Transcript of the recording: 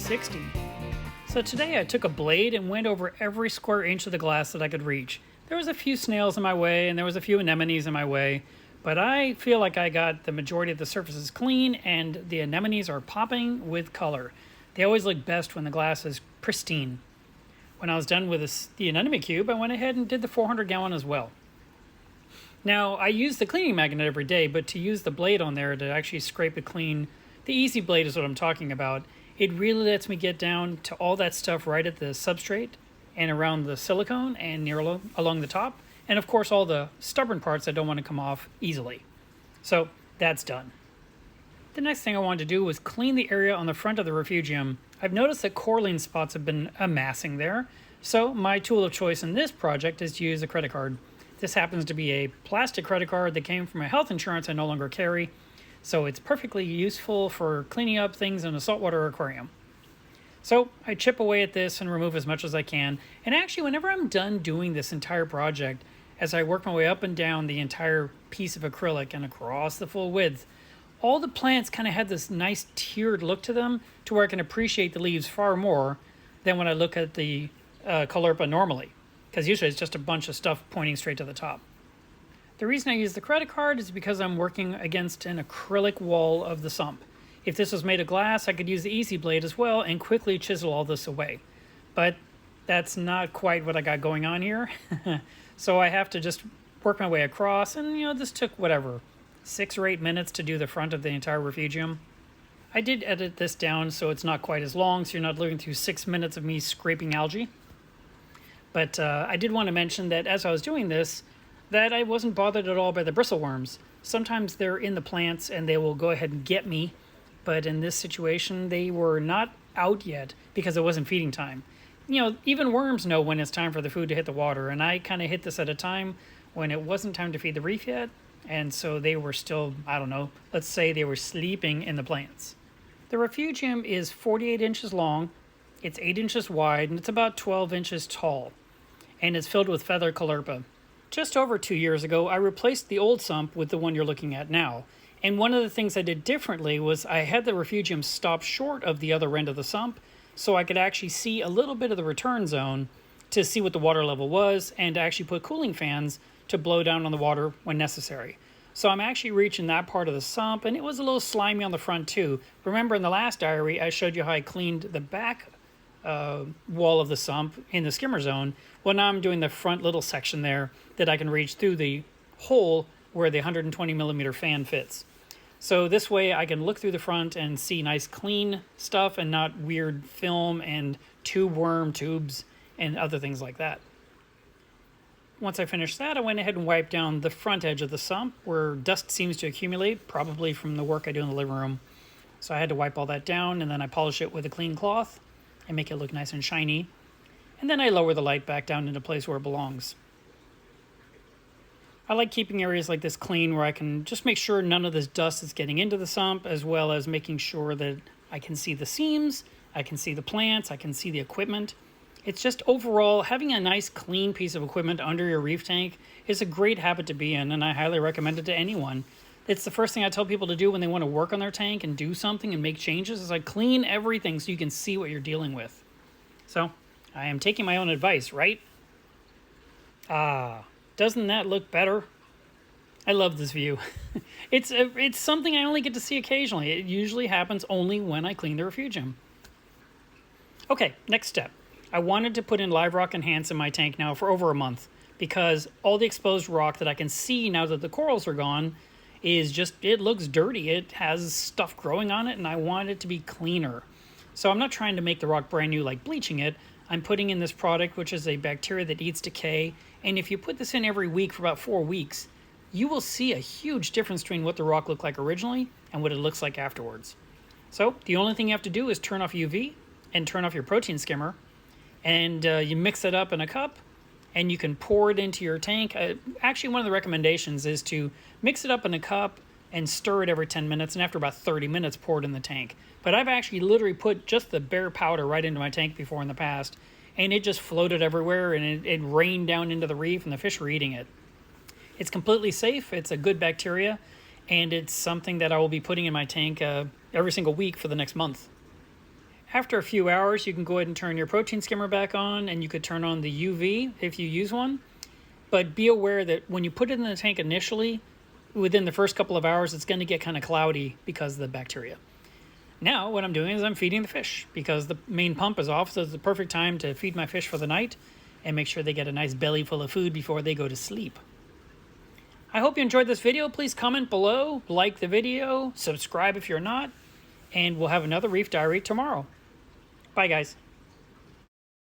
RD60. So today I took a blade and went over every square inch of the glass that I could reach. There was a few snails in my way and there was a few anemones in my way, but I feel like I got the majority of the surfaces clean and the anemones are popping with color. They always look best when the glass is pristine. When I was done with the anemone cube, I went ahead and did the 400 gallon as well. Now, I use the cleaning magnet every day, but to use the blade on there to actually scrape it clean, the easy blade is what I'm talking about. It really lets me get down to all that stuff right at the substrate and around the silicone and near along the top. And of course, all the stubborn parts that don't want to come off easily. So that's done. The next thing I wanted to do was clean the area on the front of the refugium. I've noticed that coralline spots have been amassing there. So my tool of choice in this project is to use a credit card. This happens to be a plastic credit card that came from a health insurance I no longer carry. So it's perfectly useful for cleaning up things in a saltwater aquarium. So I chip away at this and remove as much as I can. And actually, whenever I'm done doing this entire project, as I work my way up and down the entire piece of acrylic and across the full width, all the plants kind of had this nice tiered look to them to where I can appreciate the leaves far more than when I look at the caulerpa normally, because usually it's just a bunch of stuff pointing straight to the top. The reason I use the credit card is because I'm working against an acrylic wall of the sump. If this was made of glass, I could use the easy blade as well and quickly chisel all this away. But that's not quite what I got going on here. So I have to just work my way across, and this took whatever, 6 or 8 minutes to do the front of the entire refugium. I did edit this down so it's not quite as long, so you're not living through 6 minutes of me scraping algae. But I did want to mention that as I was doing this, that I wasn't bothered at all by the bristleworms. Sometimes they're in the plants and they will go ahead and get me, but in this situation they were not out yet because it wasn't feeding time. Even worms know when it's time for the food to hit the water, and I kind of hit this at a time when it wasn't time to feed the reef yet, and so they were still, I don't know, let's say they were sleeping in the plants. The refugium is 48 inches long, it's 8 inches wide, and it's about 12 inches tall, and it's filled with feather caulerpa. Just over 2 years ago, I replaced the old sump with the one you're looking at now. And one of the things I did differently was I had the refugium stop short of the other end of the sump so I could actually see a little bit of the return zone to see what the water level was and to actually put cooling fans to blow down on the water when necessary. So I'm actually reaching that part of the sump, and it was a little slimy on the front too. Remember in the last diary, I showed you how I cleaned the back wall of the sump in the skimmer zone. Well, now I'm doing the front little section there that I can reach through the hole where the 120 millimeter fan fits. So this way I can look through the front and see nice clean stuff and not weird film and tube worm tubes and other things like that. Once I finished that, I went ahead and wiped down the front edge of the sump where dust seems to accumulate, probably from the work I do in the living room. So I had to wipe all that down, and then I polish it with a clean cloth and make it look nice and shiny. And then I lower the light back down into place where it belongs. I like keeping areas like this clean where I can just make sure none of this dust is getting into the sump, as well as making sure that I can see the seams, I can see the plants, I can see the equipment. It's just overall, having a nice clean piece of equipment under your reef tank is a great habit to be in, and I highly recommend it to anyone. It's the first thing I tell people to do when they want to work on their tank and do something and make changes, is I clean everything so you can see what you're dealing with. So, I am taking my own advice, right? Doesn't that look better? I love this view. It's something I only get to see occasionally. It usually happens only when I clean the refugium. Okay, next step. I wanted to put in live rock enhance in my tank now for over a month because all the exposed rock that I can see now that the corals are gone is just, it looks dirty. It has stuff growing on it, and I want it to be cleaner. So I'm not trying to make the rock brand new like bleaching it. I'm putting in this product, which is a bacteria that eats decay, and if you put this in every week for about 4 weeks, you will see a huge difference between what the rock looked like originally and what it looks like afterwards. So the only thing you have to do is turn off UV and turn off your protein skimmer, and you mix it up in a cup, and you can pour it into your tank. Actually, one of the recommendations is to mix it up in a cup and stir it every 10 minutes, and after about 30 minutes, pour it in the tank. But I've actually literally put just the bare powder right into my tank before in the past, and it just floated everywhere, and it rained down into the reef, and the fish were eating it. It's completely safe, it's a good bacteria, and it's something that I will be putting in my tank every single week for the next month. After a few hours, you can go ahead and turn your protein skimmer back on, and you could turn on the UV if you use one. But be aware that when you put it in the tank initially, within the first couple of hours, it's going to get kind of cloudy because of the bacteria. Now, what I'm doing is I'm feeding the fish because the main pump is off, so it's the perfect time to feed my fish for the night and make sure they get a nice belly full of food before they go to sleep. I hope you enjoyed this video. Please comment below, like the video, subscribe if you're not, and we'll have another Reef Diary tomorrow. Bye, guys.